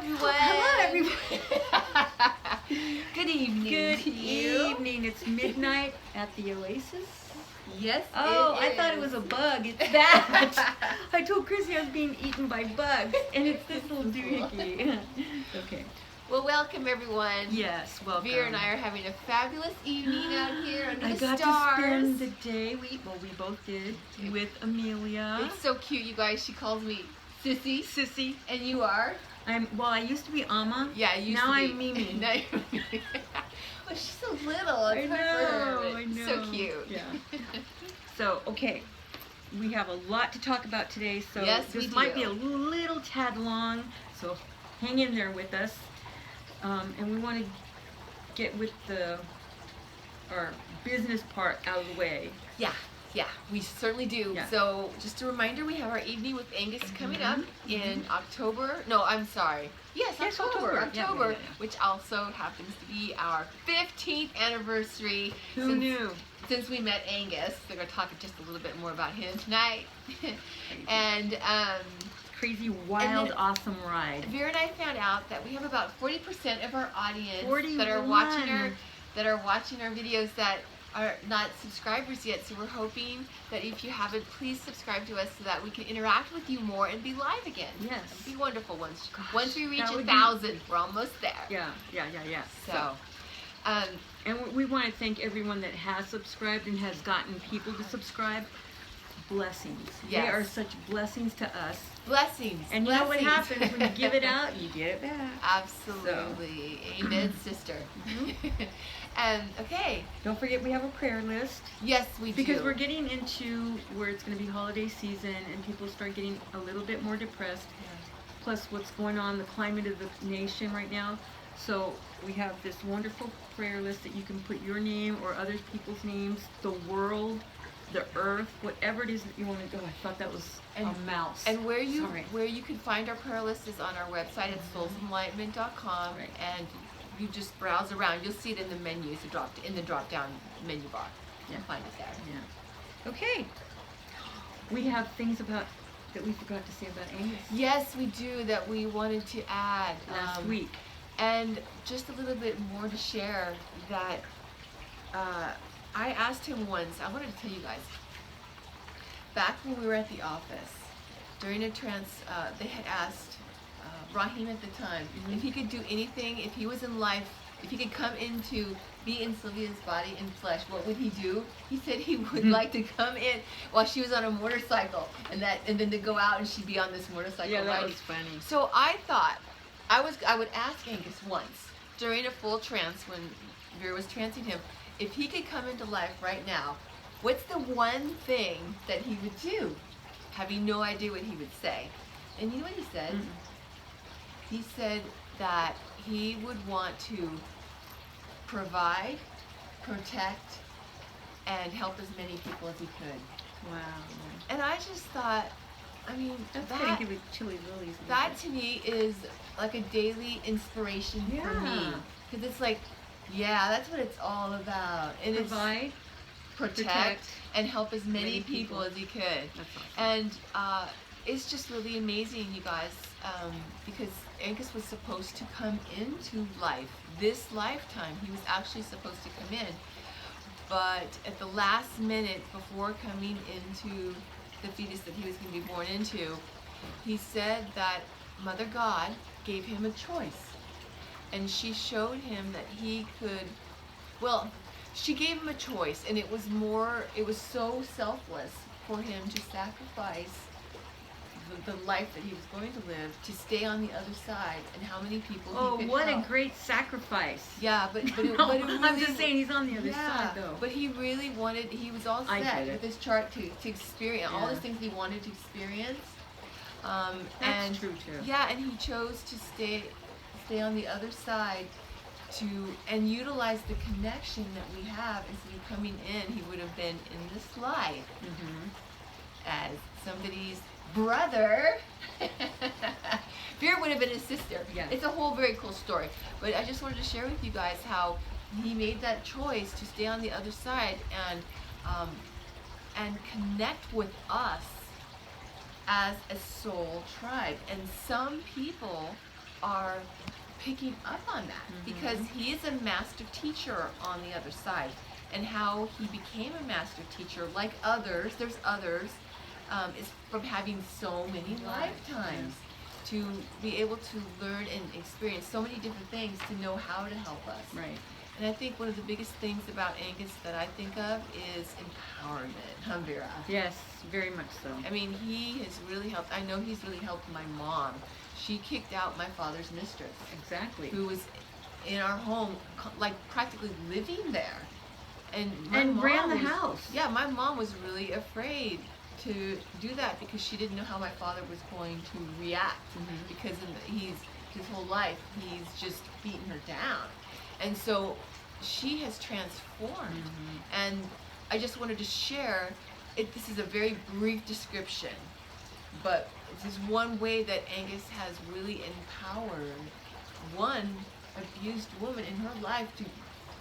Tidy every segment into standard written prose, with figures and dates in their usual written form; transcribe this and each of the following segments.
everyone. Hello, everyone. Good evening. Good to you. evening. It's midnight at the Oasis. Yes. Oh, it I thought it is. was a bug. It's that. I told Chrissy I was being eaten by bugs, and it's this little doohickey. Okay. Well, welcome everyone. Yes, welcome. Vera and I are having a fabulous evening out here under I the got stars. to spend the day. We both did with Amelia. It's so cute, you guys. She calls me Sissy. Sissy. And you are? I used to be Amma. Yeah, you used now to be. I'm Mimi. Now you're Mimi. Well, she's so little. I It's hard for her, know. but I know. So cute. Yeah. So, okay, we have a lot to talk about today, so Yes, this we might do. be a little tad long, so hang in there with us. And we want to get with our business part out of the way. Yeah, we certainly do. Yeah. So, just a reminder, we have our evening with Angus coming up in October. No, I'm sorry. Yes, October. Yeah. Which also happens to be our 15th anniversary. Who knew? Since we met Angus. We're going to talk just a little bit more about him tonight. And crazy, wild, awesome ride. Vera and I found out that we have about 40% of our audience 41. that are watching our videos that are not subscribers yet. So we're hoping that if you haven't, please subscribe to us so that we can interact with you more and be live again. Yes. It'd be wonderful once we reach that would 1,000. We're almost there. Yeah. So, and we want to thank everyone that has subscribed and has gotten people to subscribe. Blessings. Yes. They are such blessings to us. blessings. And you know what happens when you give it out? You get it back. Absolutely. So. Amen, sister. Okay. Don't forget we have a prayer list. Yes, we do. Because we're getting into where it's going to be holiday season and people start getting a little bit more depressed. Plus what's going on, the climate of the nation right now. So we have this wonderful prayer list that you can put your name or other people's names, the world, the earth, whatever it is that you want to go. I thought that was a mouse. And where you can find our prayer list is on our website at soulsenlightenment.com. Right. And you just browse around. You'll see it in the menus, in the drop-down menu bar. You'll find it there. Yeah. Okay. We have things that we forgot to say about Angus. Yes, we do, that we wanted to add. Last week. And just a little bit more to share that I asked him once, I wanted to tell you guys, back when we were at the office, during a trance, they had asked Rahim at the time if he could do anything, if he was in life, if he could come be in Sylvia's body in flesh, what would he do? He said he would like to come in while she was on a motorcycle and then to go out and she'd be on this motorcycle. Yeah, that riding. was funny. So I thought, I would ask Angus once during a full trance when Vera was trancing him, if he could come into life right now, what's the one thing that he would do? Having no idea what he would say. And you know what he said? He said that he would want to provide, protect, and help as many people as he could. Wow. And I just thought, I mean, That's give it chili lilies. that to me is like a daily inspiration for me. Because it's like, yeah, that's what it's all about. And Provide, protect, and help as many people as he could. That's awesome. And it's just really amazing, you guys, because Angus was supposed to come into life this lifetime. He was actually supposed to come in. But at the last minute before coming into the fetus that he was going to be born into, he said that Mother God gave him a choice. And she showed him that he could, well, she gave him a choice, and it was so selfless for him to sacrifice the life that he was going to live to stay on the other side, and how many people he could what help. a great sacrifice. Yeah, but it really, I'm just saying he's on the other side though. But he really wanted, he was all set with this chart to experience all those things he wanted to experience. That's true too. Yeah, and he chose to stay on the other side and utilize the connection that we have. Instead of coming in, he would have been in this life as somebody's brother. Vera would have been his sister. Yeah. It's a whole very cool story. But I just wanted to share with you guys how he made that choice to stay on the other side and connect with us as a soul tribe. And some people are picking up on that because he is a master teacher on the other side, and how he became a master teacher, like others, there's others, is from having so many lifetimes to be able to learn and experience so many different things to know how to help us. Right. And I think one of the biggest things about Angus that I think of is empowerment, huh, Vera? Yes, very much so. I mean, he has really helped. I know he's really helped my mom. She kicked out my father's mistress. Exactly. Who was in our home, like practically living there. And ran the house. Yeah, my mom was really afraid to do that because she didn't know how my father was going to react. Because his whole life, he's just beaten her down. And so she has transformed. And I just wanted to share, this is a very brief description, but this is one way that Angus has really empowered one abused woman in her life to,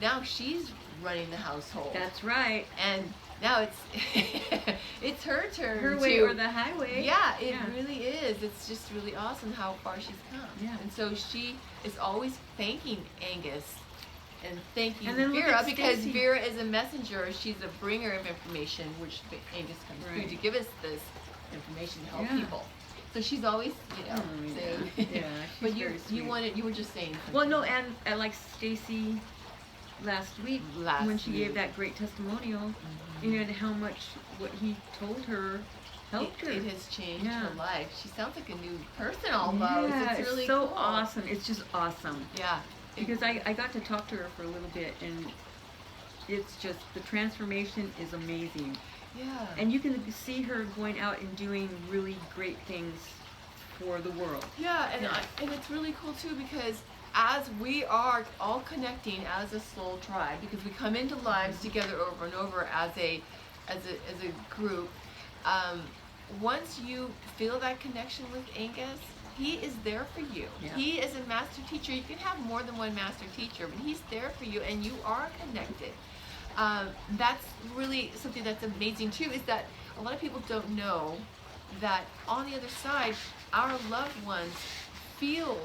now she's running the household. That's right. And now it's it's her turn. Her way or the highway. Yeah, it really is. It's just really awesome how far she's come. Yeah. And so she is always thanking Angus and thanking and then Vera because Vera is a messenger. She's a bringer of information, which Angus comes through to give us this information to help people. So she's always, saying. Yeah, but you were just saying something. Well, no, and like Stacy last week when she gave that great testimonial, and how much what he told her helped her. It has changed her life. She sounds like a new person almost. Yeah, it's really so cool. awesome. It's just awesome. Yeah. Because I got to talk to her for a little bit, and it's just, the transformation is amazing. Yeah. And you can see her going out and doing really great things for the world. Yeah, and it's really cool too because as we are all connecting as a soul tribe, because we come into lives together over and over as a group, once you feel that connection with Angus, he is there for you. Yeah. He is a master teacher. You can have more than one master teacher, but he's there for you and you are connected. That's really something that's amazing too, is that a lot of people don't know that on the other side, our loved ones feel,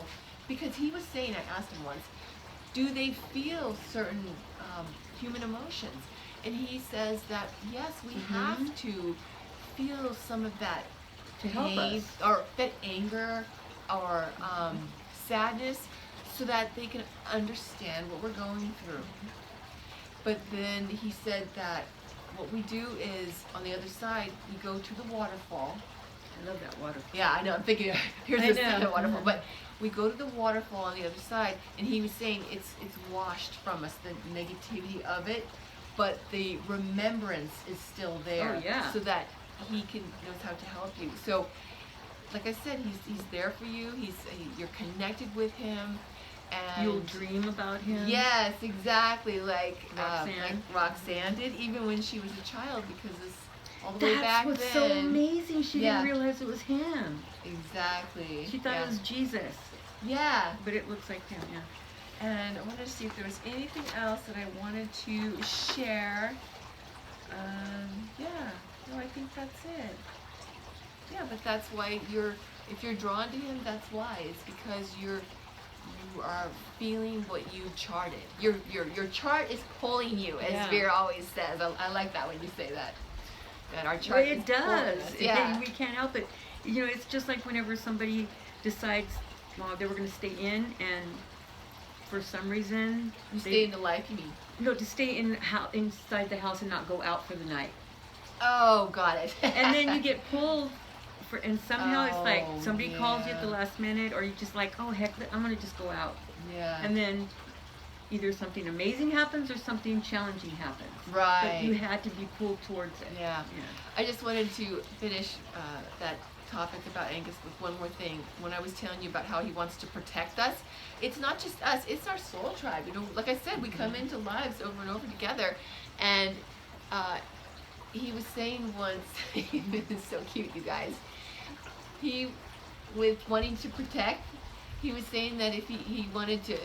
because he was saying, I asked him once, do they feel certain human emotions? And he says that, yes, we have to feel some of that to help us, or that anger, or sadness, so that they can understand what we're going through. But then he said that what we do is, on the other side, we go to the waterfall. I love that waterfall. Yeah, I know. I'm thinking, here's this waterfall. But we go to the waterfall on the other side, and he was saying it's washed from us, the negativity of it, but the remembrance is still there. Oh, yeah. So that he knows how to help you. So, like I said, he's there for you. You're connected with him. And you'll dream about him. Yes, exactly. Like Roxanne did, even when she was a child, because it's all the way back then. That's what's so amazing. She didn't realize it was him. Exactly. She thought it was Jesus. Yeah. But it looks like him, yeah. And I wanted to see if there was anything else that I wanted to share. No, I think that's it. Yeah, but that's why if you're drawn to him, that's why. It's because you are feeling what you charted. Your chart is pulling you, as Vera always says. I like that when you say that. That our chart is pulling us. Yeah. We can't help it. It's just like whenever somebody decides, well, they were going to stay in, and for some reason stay in the life, you mean? No, to stay inside the house and not go out for the night. Oh, got it. And then you get pulled, and somehow it's like somebody calls you at the last minute, or you just like, oh heck, I'm gonna just go out. Yeah. And then either something amazing happens or something challenging happens. Right. But you had to be pulled towards it. Yeah. I just wanted to finish that topic about Angus with one more thing. When I was telling you about how he wants to protect us, it's not just us, it's our soul tribe. Like I said, we come into lives over and over together, and he was saying once, this is so cute, you guys. He, with wanting to protect, he was saying that if he wanted to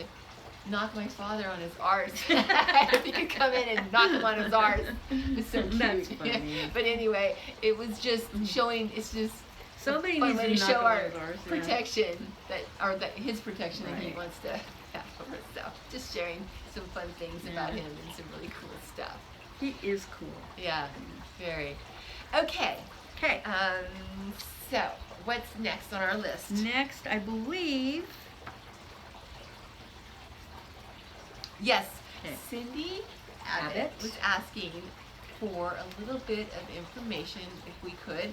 knock my father on his arse, if he could come in and knock him on his arse. It's so cute. That's funny. But anyway, it was just showing, it's just Somebody fun needs way to to knock show on our those doors, yeah. protection that his protection that he Right. wants to have over us. So just sharing some fun things about Yeah. him and some really cool stuff. He is cool. Yeah, very. Okay. Okay. So what's next on our list? Next, I believe. Yes, Okay. Cindy Abbott Abbott. was asking for a little bit of information, if we could,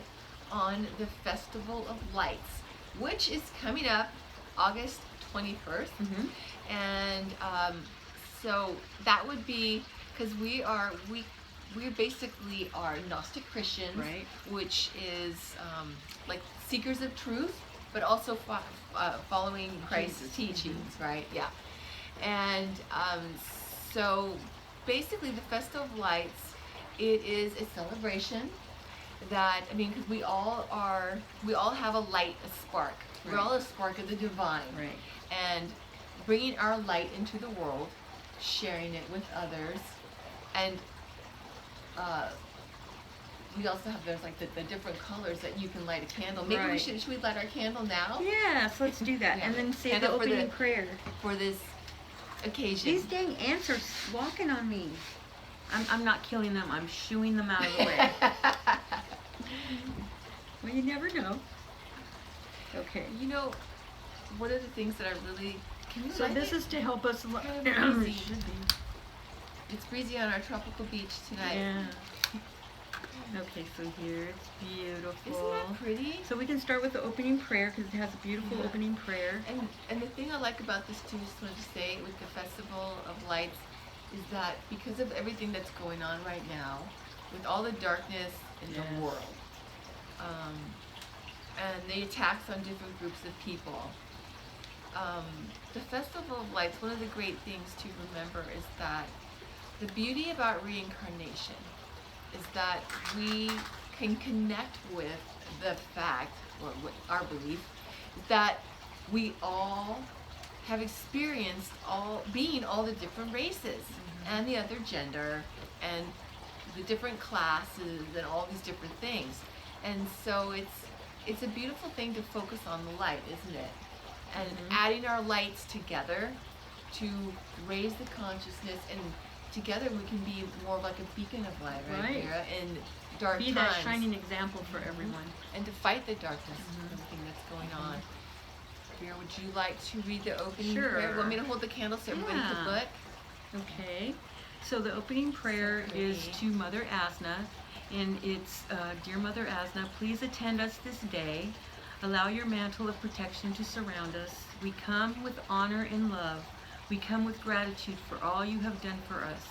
on the Festival of Lights, which is coming up August 21st. Mm-hmm. And so that would be, because we basically are Gnostic Christians, Right. which is like seekers of truth, but also following Christ's Jesus. teachings, right? Yeah. And so basically the Festival of Lights, it is a celebration that, I mean, because we all have a light, a spark. We're Right. all a spark of the divine. Right. And bringing our light into the world, sharing it with others, and we also have, there's like the different colors that you can light a candle. Maybe Right. should we light our candle now? Yes, let's do that. Yeah. And then say the Candle for opening prayer. for this occasion. These dang ants are walking on me. I'm not killing them. I'm shooing them out of the way. Well, you never know. Okay. You know, one of the things that I really So this is to help us. Kind of breezy. It's breezy on our tropical beach tonight. Yeah. Okay, so here it's beautiful. Isn't that pretty? So we can start with the opening prayer because it has a beautiful Yeah. opening prayer. And the thing I like about this too, just wanted to say with the Festival of Lights, is that because of everything that's going on right now, with all the darkness in Yes. the world, and the attacks on different groups of people, the Festival of Lights, one of the great things to remember is that the beauty about reincarnation is that we can connect with the fact, or with our belief, that we all have experienced being all the different races and the other gender and the different classes and all these different things. And so it's a beautiful thing to focus on the light, isn't it? And adding our lights together to raise the consciousness, and together we can be more like a beacon of light, right, Vera? In dark Be times. that shining example for everyone. And to fight the darkness and everything that's going on. Vera, would you like to read the opening prayer? Sure. Want me to hold the candle so everybody can Yeah. look? Okay. So the opening prayer So is pretty. to Mother Asna, and it's, Dear Mother Asna, please attend us this day. Allow your mantle of protection to surround us. We come with honor and love. We come with gratitude for all you have done for us.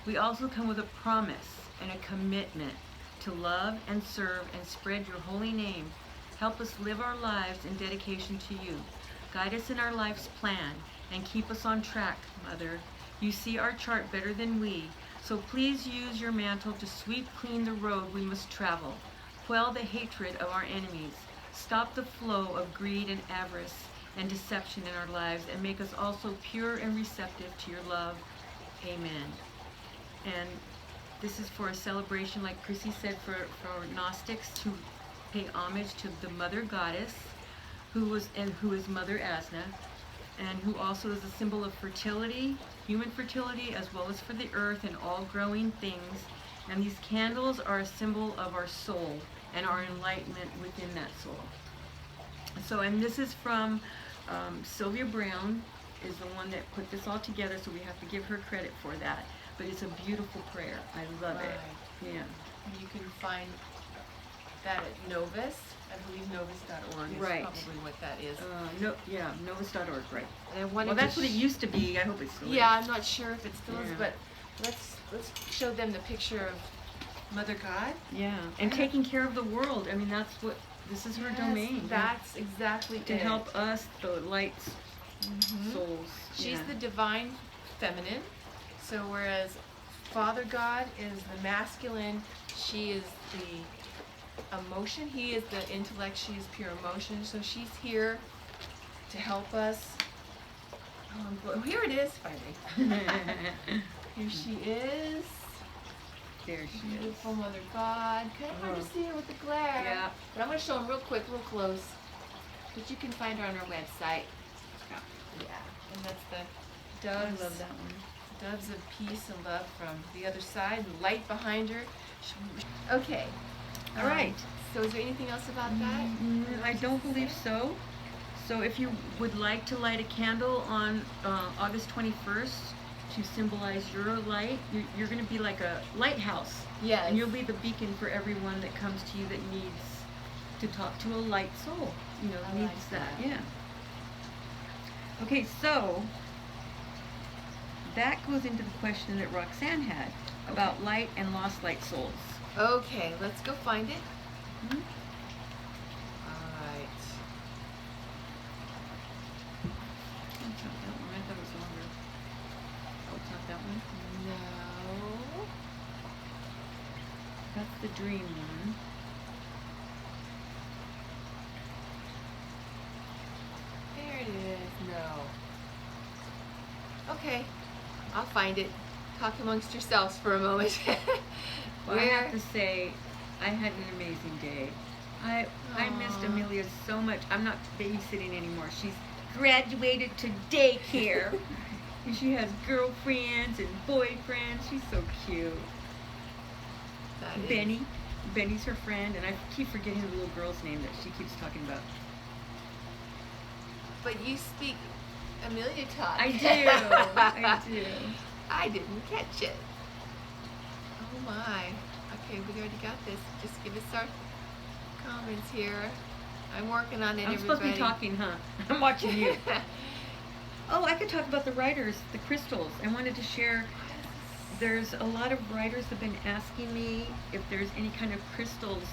We also come with a promise and a commitment to love and serve and spread your holy name. Help us live our lives in dedication to you. Guide us in our life's plan and keep us on track, Mother. You see our chart better than we, so please use your mantle to sweep clean the road we must travel. Quell the hatred of our enemies. Stop the flow of greed and avarice and deception in our lives, and make us also pure and receptive to your love. Amen. And this is for a celebration, like Chrissy said, for Gnostics to pay homage to the Mother Goddess, who is Mother Asna, and who also is a symbol of fertility, human fertility, as well as for the earth and all growing things. And these candles are a symbol of our soul and our enlightenment within that soul. So, and this is from Sylvia Brown, is the one that put this all together, so we have to give her credit for that. But it's a beautiful prayer. I love it. Yeah. And you can find that at Novus. I believe novus.org is Right. probably what that is. Novus.org, right. And I wanted Well, to that's what it used to be. I hope it's still Yeah, is. I'm not sure if it still is, Yeah. but let's show them the picture of Mother God. Yeah, and taking care of the world. I mean, that's what, this is her Yes, domain. That's exactly to it. help us, the light souls. She's yeah. the divine feminine. So whereas Father God is the masculine, she is the emotion. He is the intellect. She is pure emotion. So she's here to help us. Oh, here it is, finally. Here she is. There she is. Beautiful Mother God. Kind of hard to see her with the glare. Yeah. But I'm going to show them real quick, real close. But you can find her on our website. Yeah. And that's the doves. I love that one. Doves of peace and love from the other side. The light behind her. Okay. All right. So is there anything else about that? I don't believe so. So if you would like to light a candle on August 21st to symbolize your light, you're going to be like a lighthouse. Yes. And you'll be the beacon for everyone that comes to you that needs to talk to a light soul. You know, I needs like that. that. Yeah. Okay, so that goes into the question that Roxanne had about light and lost light souls. Okay, let's go find it. Mhm. All right. Oh, it's not that one. I thought it was longer. Oh, it's not that one. No. That's the dream one. There it is. No. Okay, I'll find it. Talk amongst yourselves for a moment. Well, I have to say, I had an amazing day. I missed Aw. Amelia so much. I'm not babysitting anymore. She's graduated to daycare. And she has girlfriends and boyfriends. She's so cute. That is- Benny's her friend, and I keep forgetting the little girl's name that she keeps talking about. But you speak Amelia talk. I do. I do. I didn't catch it. Oh my. Okay, we already got this. Just give us our comments here. I'm working on it, I'm supposed to be talking, huh? I'm watching you. Oh, I could talk about the writers, the crystals. I wanted to share. There's a lot of writers have been asking me if there's any kind of crystals,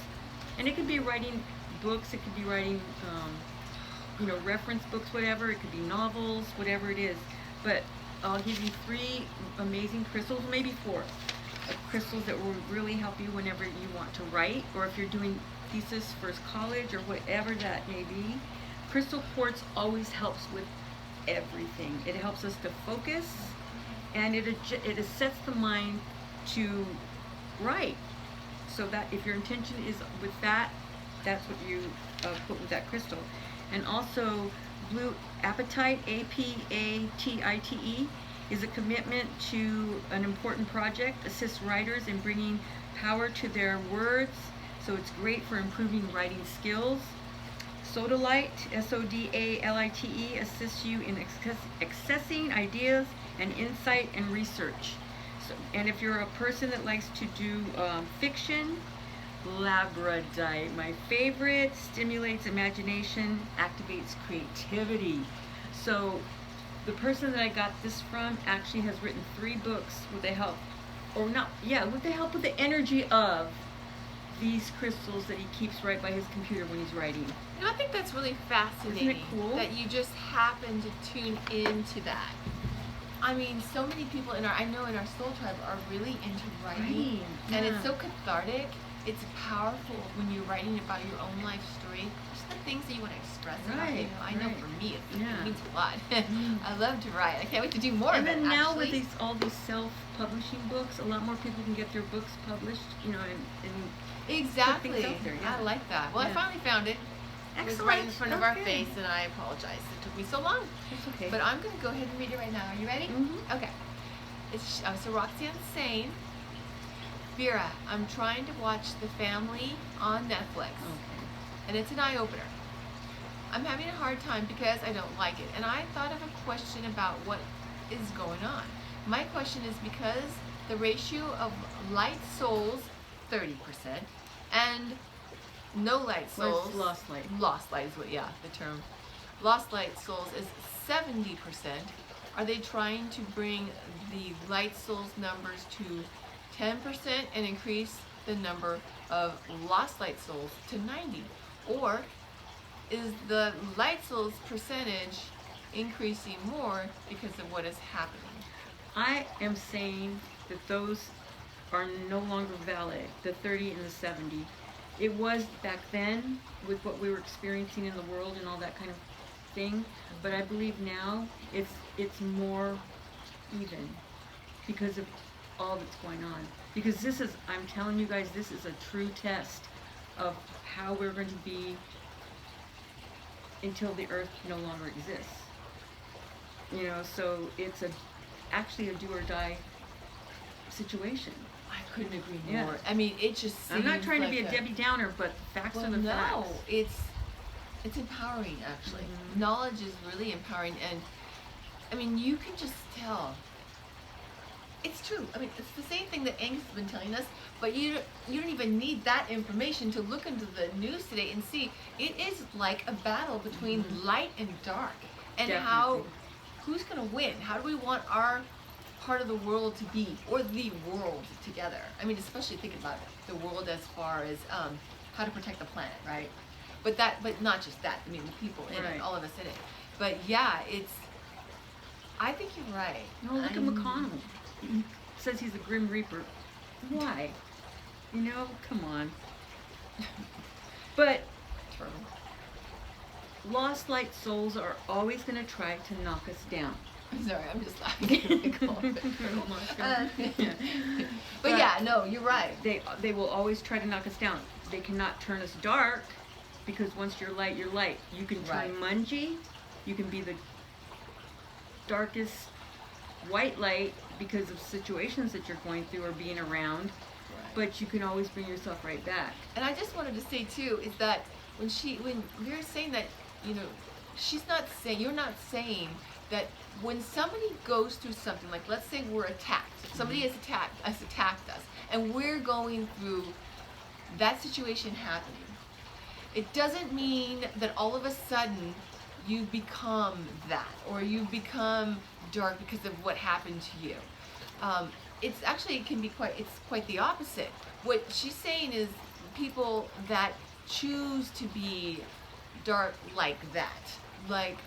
and it could be writing books, it could be writing, reference books, whatever. It could be novels, whatever it is. But I'll give you 3 amazing crystals, maybe 4, crystals that will really help you whenever you want to write, or if you're doing thesis for college or whatever that may be. Crystal quartz always helps with everything. It helps us to focus, and it sets the mind to write. So that if your intention is with that, that's what you put with that crystal. And also, blue apatite, APATITE, is a commitment to an important project, assists writers in bringing power to their words, so it's great for improving writing skills. Sodalite, SODALITE, assists you in accessing ideas and insight and research. So, and if you're a person that likes to do fiction, labradorite, my favorite, stimulates imagination, activates creativity. So the person that I got this from actually has written 3 books with the help, with the help of the energy of these crystals that he keeps right by his computer when he's writing. You know, I think that's really fascinating. Isn't it cool? That you just happen to tune into that. I mean, so many people in our soul tribe are really into writing. And it's so cathartic. It's powerful when you're writing about your own life story. Just the things that you want to express. About, I know for me, it means a lot. I love to write. I can't wait to do more of it, And then now actually. with all these self-publishing books, a lot more people can get their books published, and Exactly. put things out there, yeah. I like that. Well, I Yeah. finally found it. It was right in front of our face, and I apologize. It took me so long. It's okay. But I'm going to go ahead and read it right now. Are you ready? Mhm. Okay. It's so Roxanne's saying, Vera, I'm trying to watch The Family on Netflix, Okay. and it's an eye-opener. I'm having a hard time because I don't like it, and I thought of a question about what is going on. My question is because the ratio of light souls, 30%, and no light souls. What's lost light? Lost light is what, the term. Lost light souls is 70%. Are they trying to bring the light souls numbers to 10% and increase the number of lost light souls to 90? Or is the light souls percentage increasing more because of what is happening? I am saying that those are no longer valid, the 30 and the 70. It was back then with what we were experiencing in the world and all that kind of thing, but I believe now it's more even because of all that's going on. Because this is, I'm telling you guys, this is a true test of how we're going to be until the earth no longer exists. You know, so it's actually a do or die situation. I couldn't agree Yeah. more. I mean, it just seems I'm not trying like to be a Debbie Downer, but facts well, are the facts. no, it's empowering actually. Mhm. Knowledge is really empowering, and I mean, you can just tell. It's true. I mean, it's the same thing that Angus has been telling us, but you don't even need that information to look into the news today and see it is like a battle between light and dark, and Definitely. who's going to win? How do we want our part of the world to be, or the world together? I mean, especially thinking about the world as far as how to protect the planet, right? But not just that. I mean, the people in Right. it, all of us in it. But yeah, I think you're right. No, look at McConnell. He says he's a Grim Reaper. Why? You know, come on. But Turtle. lost light souls are always going to try to knock us down. I'm sorry, I'm just laughing. But yeah, no, you're right. They will always try to knock us down. They cannot turn us dark, because once you're light, you're light. You can turn Right. mungy. You can be the darkest white light because of situations that you're going through or being around, Right. but you can always bring yourself right back. And I just wanted to say too is that when you're saying that, you know, you're not saying that when somebody goes through something, like let's say we're attacked, somebody has attacked us, and we're going through that situation happening. It doesn't mean that all of a sudden you become that, or you become dark because of what happened to you. It's actually, it's quite the opposite. What she's saying is people that choose to be dark like that, like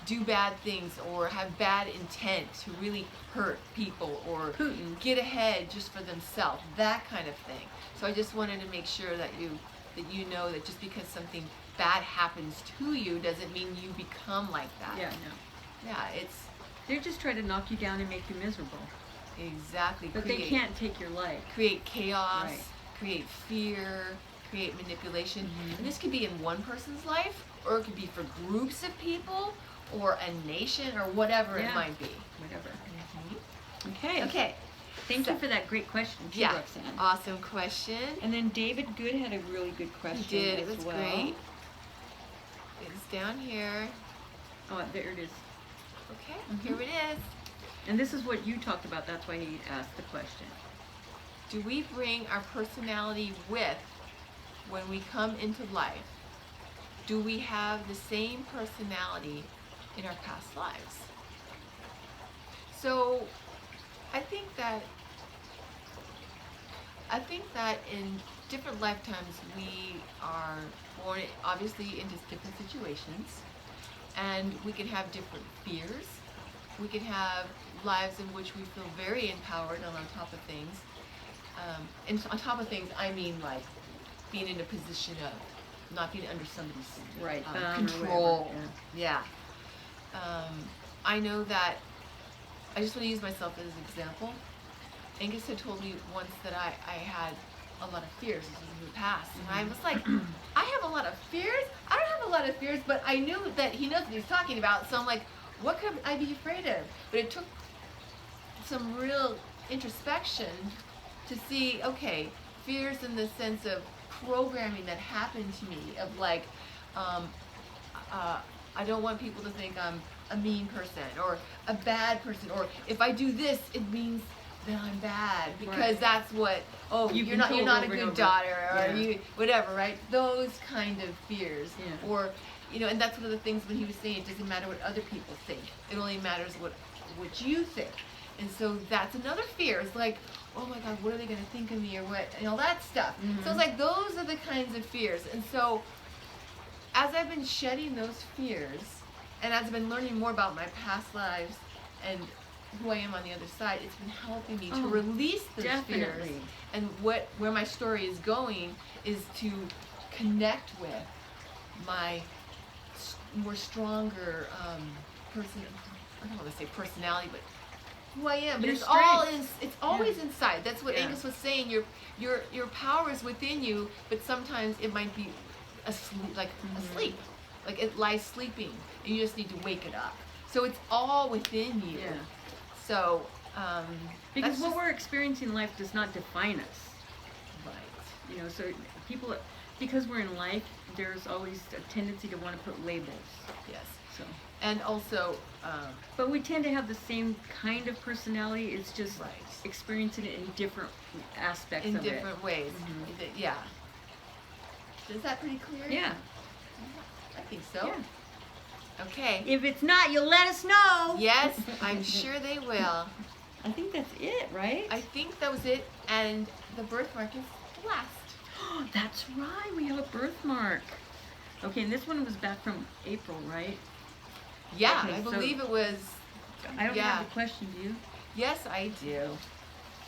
do bad things or have bad intent to really hurt people or Putin. get ahead just for themselves, that kind of thing. So I just wanted to make sure that you know that just because something bad happens to you doesn't mean you become like that. Yeah, no. Yeah, They're just trying to knock you down and make you miserable. exactly. But they can't take your life. Create chaos, Right. create fear, create manipulation. And this could be in one person's life, or it could be for groups of people, or a nation, or whatever it Yeah. might be. Whatever. Okay. Okay. Thank So- you for that great question, too, Yeah. Roxanne. Awesome question. And then David Good had a really good question. He did. It as was well. great. It's down here. Oh, there it is. Okay. Mhm. Here it is. And this is what you talked about. That's why he asked the question. Do we bring our personality with when we come into life? Do we have the same personality in our past lives? So I think that in different lifetimes we are born obviously into different situations, and we can have different fears. We can have lives in which we feel very empowered and on top of things. And on top of things, I mean like being in a position of not being under somebody's Right. control. Or whatever, Yeah. I know that I just want to use myself as an example. Angus had told me once that I had a lot of fears in the past. And I was like, I have a lot of fears? I don't have a lot of fears, but I knew that he knows what he's talking about. So I'm like, what could I be afraid of? But it took some real introspection to see, okay, fears in the sense of programming that happened to me, of like, I don't want people to think I'm a mean person or a bad person, or if I do this, it means that I'm bad because Right. that's what. Oh, You've you're been not told a over and good over. daughter, or Yeah. you whatever, right? Those kind of fears, Yeah. or and that's one of the things when he was saying it doesn't matter what other people think. It only matters what you think. And so that's another fear. It's like, oh my God, what are they going to think of me, or what, and all that stuff. So it's like those are the kinds of fears. And so as I've been shedding those fears, and as I've been learning more about my past lives and who I am on the other side, it's been helping me to Oh, release those fears. definitely. And where my story is going is to connect with my more stronger person. I don't want to say personality, but who I am, but Your it's all strengths. it's always inside. That's what Yeah. Angus was saying. Your power is within you, but sometimes it might be asleep, asleep, like it lies sleeping, and you just need to wake it up. So it's all within you. Yeah. So Because that's what just, we're experiencing in life does not define us. right. You know, so people, because we're in life, there's always a tendency to want to put labels. Yes. So, And also, but we tend to have the same kind of personality. It's just right. experiencing it in different aspects In of different ways. Mhm. Yeah. Is that pretty clear? it. Yeah. I think so. Yeah. Okay. If it's not, you'll let us know. Yes, I'm sure they will. I think that's it, right? I think that was it, and the birthmark is last. That's right. We have a birthmark. Okay, and this one was back from April, right? Yeah, Okay, I so- believe it was. I don't Yeah. have the question, do you? Yes, I do.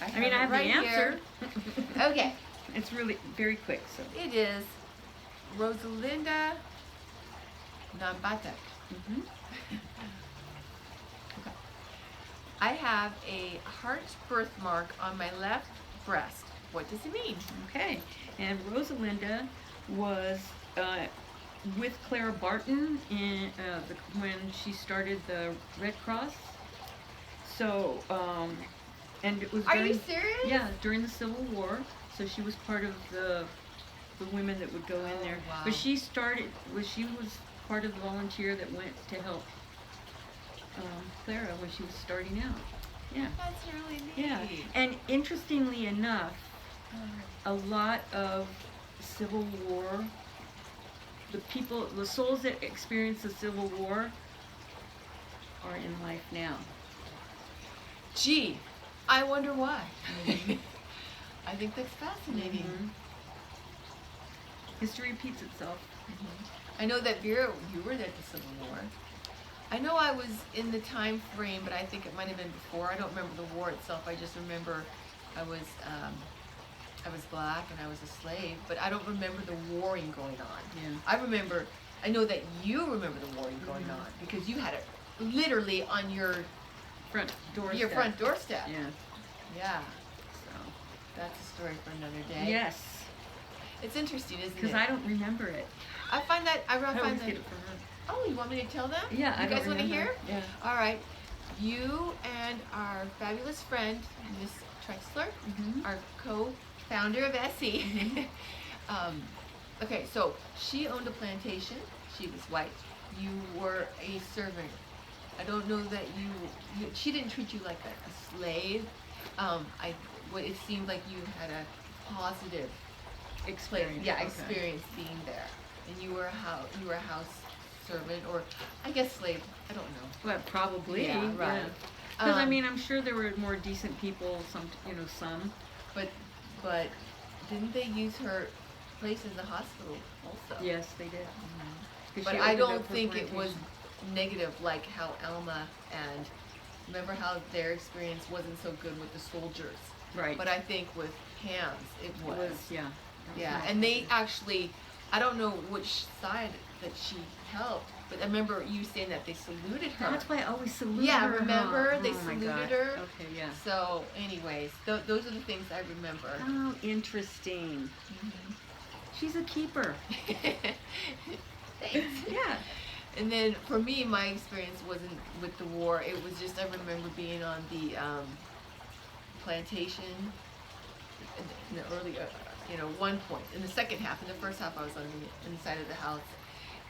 I it have right the answer. here. Okay, It's really very quick, so. it is Rosalinda Nambatek. Mhm. I have a heart birthmark on my left breast. What does it mean? Okay, and Rosalinda was with Clara Barton in when she started the Red Cross. So, and it was Are during, you serious? yeah, during the Civil War. So she was part of the women that would go in there. wow. But she was part of the volunteer that went to help Clara when she was starting out. Yeah. That's really neat. Yeah, and interestingly enough, a lot of Civil War, the souls that experienced the Civil War are in life now. Gee, I wonder why. I think that's fascinating. Mhm. History repeats itself. I know that Vera, you were there at the Civil War. I know I was in the time frame, but I think it might have been before. I don't remember the war itself. I just remember I was black and I was a slave, but I don't remember the warring going on. Yeah. I know that you remember the warring going on because you had it literally on your Front doorstep. your front doorstep. Yeah. Yeah. So. That's a story for another day. Yes. It's interesting, isn't it? Because I don't remember it. I find that I always find get that. it from her. Oh, you want me to tell them? Yeah, I You don't guys want to remember. hear? Yeah. All right. You and our fabulous friend, Miss Trexler, Mhm. our co-founder of SE. Okay, so she owned a plantation. She was white. You were a servant. I don't know that she didn't treat you like a slave. It seemed like you had a positive Experience. yeah, okay. experience being there, and you were a house servant, or I guess slave. I don't know. Well, probably. Yeah, right. Because I mean, I'm sure there were more decent people. Some. But didn't they use her place as a hospital also? Yes, they did. 'Cause But she I opened don't up her think it was plantation. negative like how Alma and remember how their experience wasn't so good with the soldiers. Right. But I think with Ham's it was. Yeah. Yeah, and they actually, I don't know which side that she helped, but I remember you saying that they saluted her. That's why I always salute Yeah, her. remember? huh? They Oh my saluted God. her. Okay, yeah. So, anyways, those are the things I remember. Oh, interesting. She's a keeper. Thanks. Yeah. And then for me, my experience wasn't with the war. It was just I remember being on the plantation in the early, one point. In the second half, in the first half, I was on the inside of the house,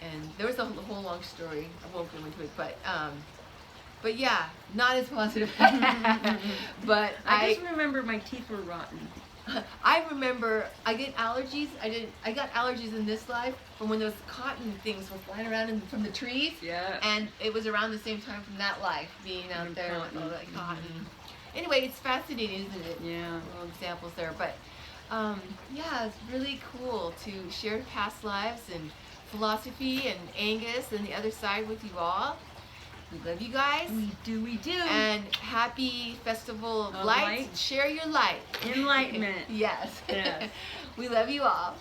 and there was a whole long story. I won't go into it, but yeah, not as positive. But I just remember my teeth were rotten. I remember I get allergies. I got allergies in this life from when those cotton things were flying around from the trees. Yeah. And it was around the same time from that life, being out And there cotton. with all that cotton. Anyway, it's fascinating, isn't it? Yeah. Little examples there. But yeah, it's really cool to share past lives and philosophy and Angus and the other side with you all. We love you guys. We do. And happy Festival of Of Lights. Light. Share your light. Enlightenment. Yes. Yes. We love you all.